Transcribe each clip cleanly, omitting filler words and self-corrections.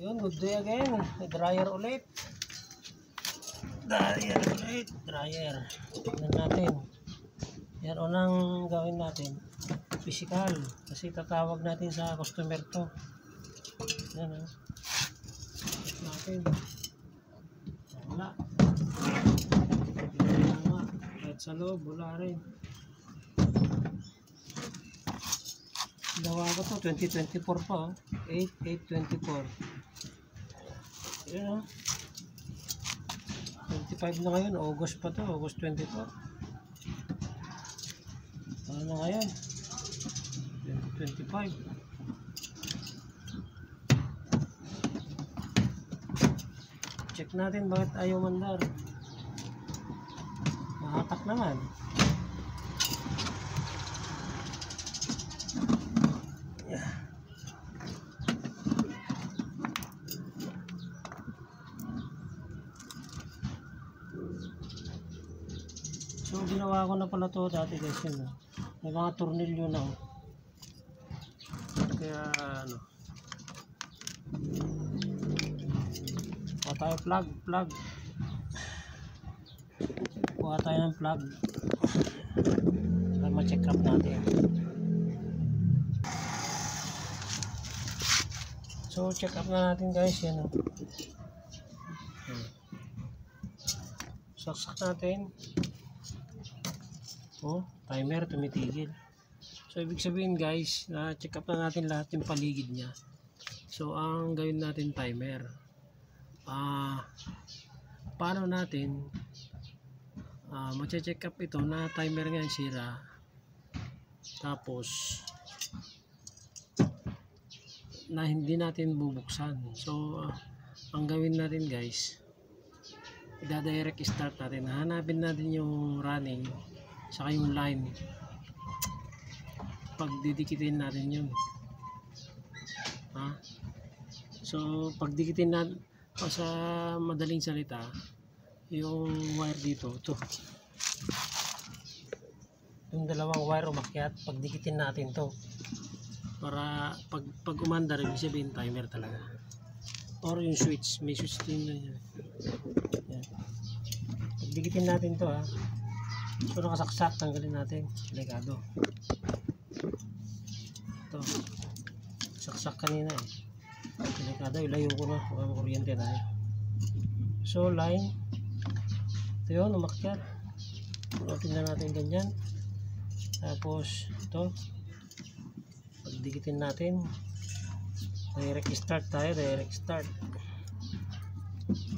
Yun, good day again. May dryer ulit. Dryer. Tignan natin. Yan, unang gawin natin. Physical. Kasi tatawag natin sa customer to. Yan, ha. Check natin. Wala. Kahit sa loob, wala rin. Gawa ko to, 2024 pa, oh. 8/8/24. Yan, oh. 25 na ngayon, August pa to, August 24. Ano na ngayon? 2025. Check natin bakit ayaw mandar. Mahatak naman. So ginawa ko na pala to dati guys, yun, may mga tornilyo na, oh. Kaya ano, kuha tayo plug kuha tayo ng plug para ma-check up natin. So check up na natin guys, yan, oh. Saksak natin. Oh, timer tumitigil. So ibig sabihin guys, na check up na natin lahat yung paligid niya. So ang gawin natin timer. Paano natin ma-check up ito na timer nga yung sira. Tapos na hindi natin bubuksan. So ang gawin natin guys, i-direct start natin. Hanapin natin yung running saka yung line, pagdidikitin natin yun, ha? So pagdikitin natin, sa madaling salita, yung wire dito, ito yung dalawang wire umakyat, pagdikitin natin to para pag umandar, ibig sabihin timer talaga, or yung switch, may switch din na yan. Pagdikitin natin to, ha. So nakasaksak, tanggalin natin, delikado. Ito, saksak kanina, eh. Delikado, ilayo ko na, kuryente tayo. So line, ito yun, umakyat. Tingnan natin ganyan. Tapos ito, pagdikitin natin, direct start tayo, direct start.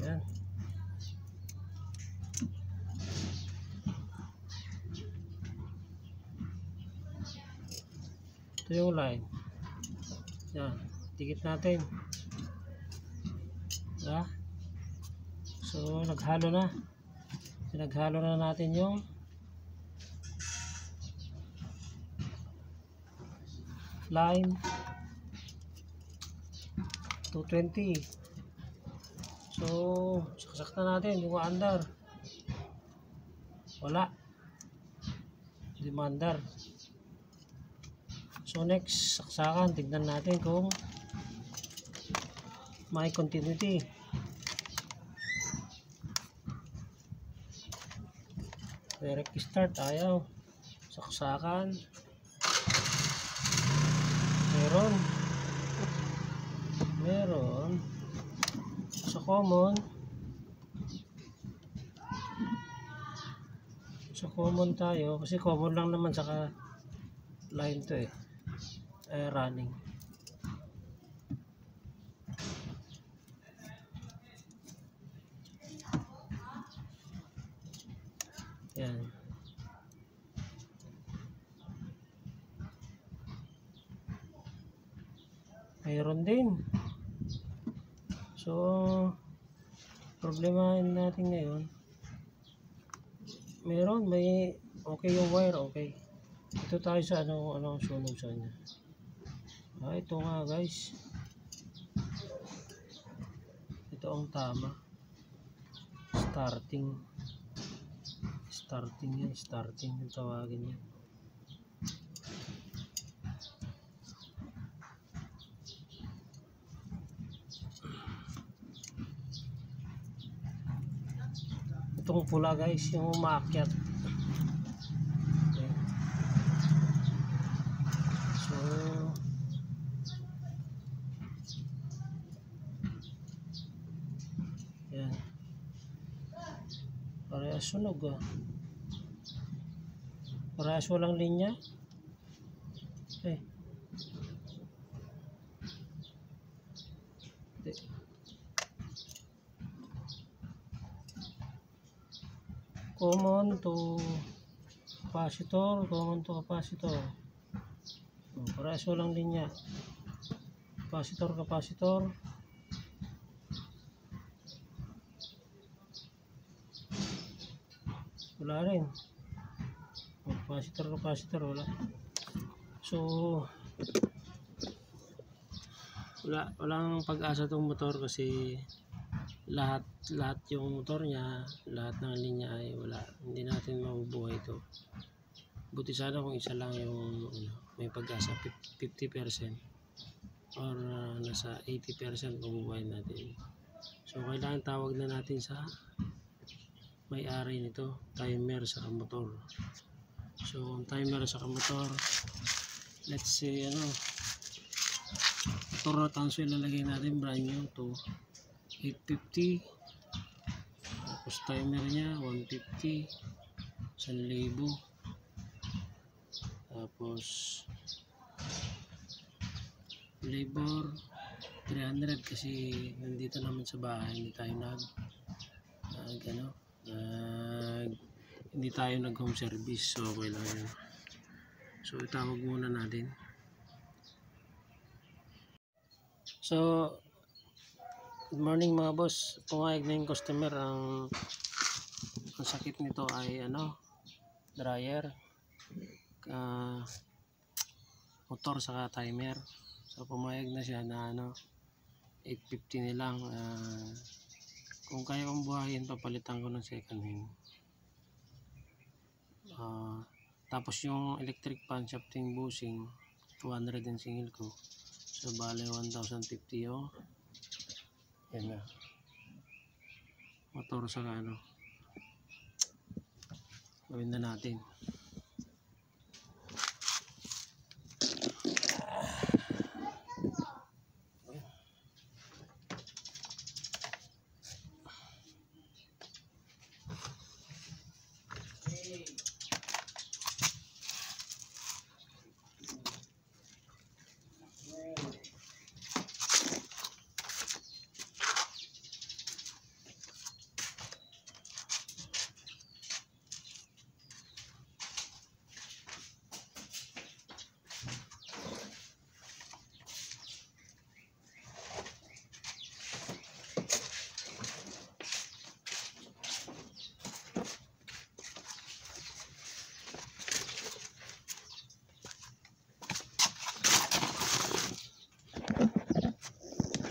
Yan. Ito yung line. Yan, dikit natin. Diba? So naghalo na. Naghalo na natin yung line 220. So saksak na natin, yung andar. Wala. Hindi maandar. So next, saksakan, tignan natin kung may continuity. Direct start, ayaw. Saksakan. Meron. Sa common. Sa common tayo, kasi common lang naman, saka line to, eh. Running. Yan. Mayroon din. So problemahin natin ngayon, may okay yung wire, okay. Ito tayo sa anong sunog sa kanya. Ito nga guys, ito ang tama. Starting yung tawagin niya. itong pula guys, yung umaakyat. Okay. So yan, parehas sunog parehas walang linya. Okay. Common to capacitor, common to capacitor. Parehas walang linya. Capacitor, capacitor. Wala rin. Capacitor, capacitor, wala. So walang pag-asa tong motor kasi lahat yung motor niya, lahat ng linya ay wala. Hindi natin mabubuhay ito. Buti sana kung isa lang yung may pag-asa 50% or nasa 80% mabubuhay natin. So kailangan tawag na natin sa may-ari nito, timer sa motor. So timer sa motor, let's say motor na tanso ilalagay natin brand new to 850, tapos timer nya 150, 1,000, tapos labor 300 kasi nandito naman sa bahay, hindi tayo hindi tayo nag home service, so okay lang yun. So itawag muna natin. So good morning mga boss, pumayag na yung customer. Ang sakit nito ay dryer, motor saka timer. So pumayag na siya na 850 nilang. Kung kaya kong buhayin, papalitan ko ng second hand. Tapos yung electric fan shafting bushing 200 din singil ko, so bale 1,050 yung yan na motor sa gawin na natin.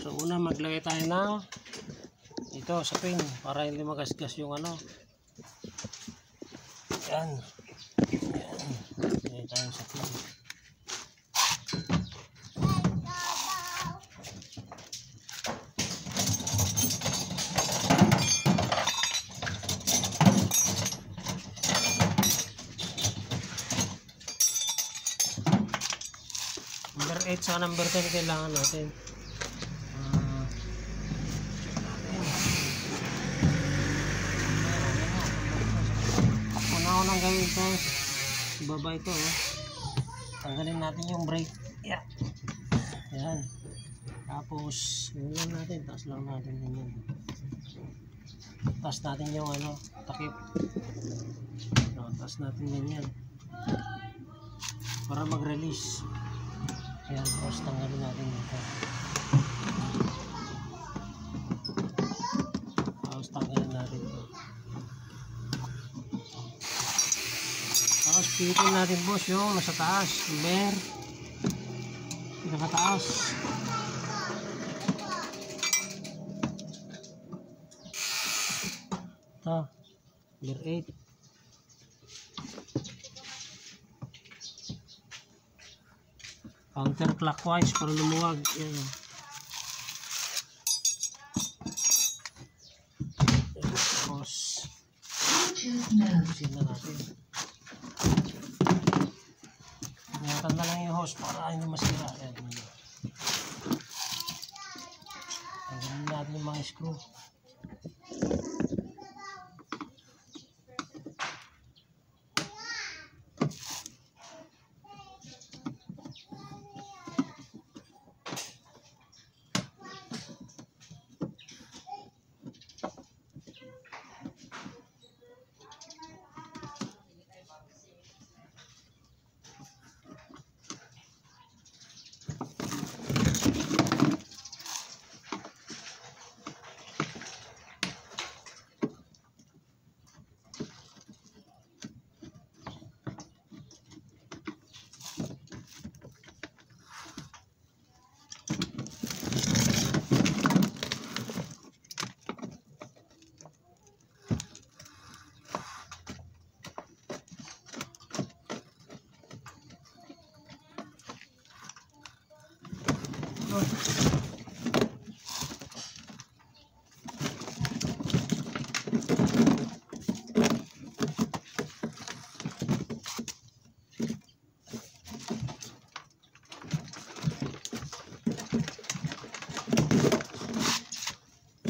So una maglagay tayo ng ito sa pin para hindi magasgas yung yan, maglagay tayo sa pin. Number 8 sa number 10 kailangan natin. Unang gawin ito, ibaba ito, tanggalin natin yung brake. Yeah. Yan. Tapos yun natin, taas lang natin yun. Taas natin yung takip. Taas natin ganyan para mag-release. Yan, tapos tanggalin natin dito. Tapos tanggalin natin ito. Tapos pihitin natin boss yung nasa taas, bear, pinakataas. Ito, bear 8. Counterclockwise para lumuwag. Yan. Tapos ayusin na natin. Ingatan na lang yung hose para hindi masira. Ayan. Tanggalin natin yung mga screw.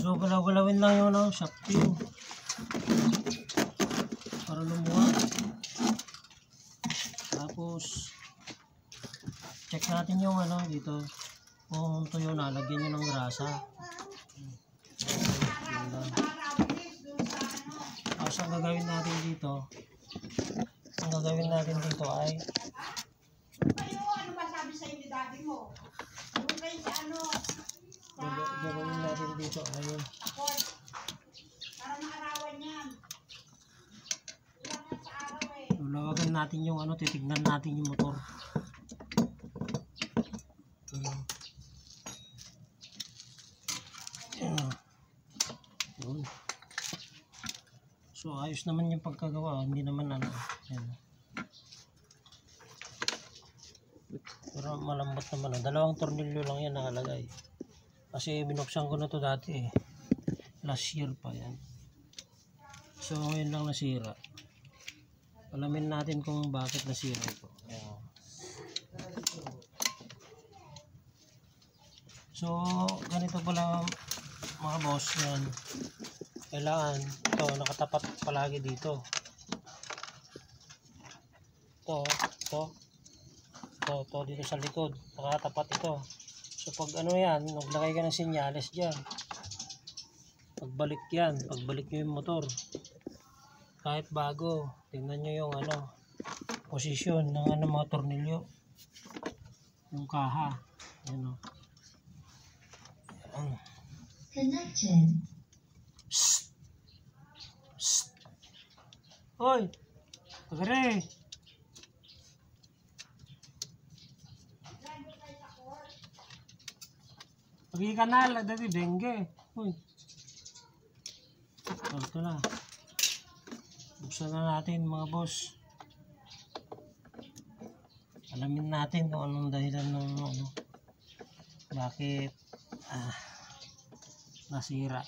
So galaw-galawin lang yung shock tube para lumuwag. Tapos check natin yung dito kung tuyo na, lagyan nyo ng grasa. Tapos ang gagawin natin dito ay ano ba sabi sa inyo daddy mo? Doon kayo sa gagawin natin dito ay takot. Para maarawan yan. Ilang na sa araw lulawagan natin yung titignan natin yung motor. Yun. So ayos naman yung pagkagawa, hindi naman yan. Pero malambot naman. Dalawang tornilyo lang yan nakalagay. Kasi binuksan ko na to dati last year pa yan. So ngayon lang nasira. Alamin natin kung bakit nasira ito. Ayan. So ganito pala mga boss yan. Kailangan ito nakatapat palagi dito. Ito dito sa likod. Nakatapat ito. So pag yan, naglagay ka ng senyales dyan. Pagbalik nyo yung motor. Kahit bago, tingnan nyo yung posisyon ng mga tornilyo. Yung kaha. Yan Connected. Shhh! Shhh! Hoy! Tagare! Pagi kanal, dati dengue. Uy. Ito na. Buksan na natin mga boss. Alamin natin kung anong dahilan ng bakit nasira.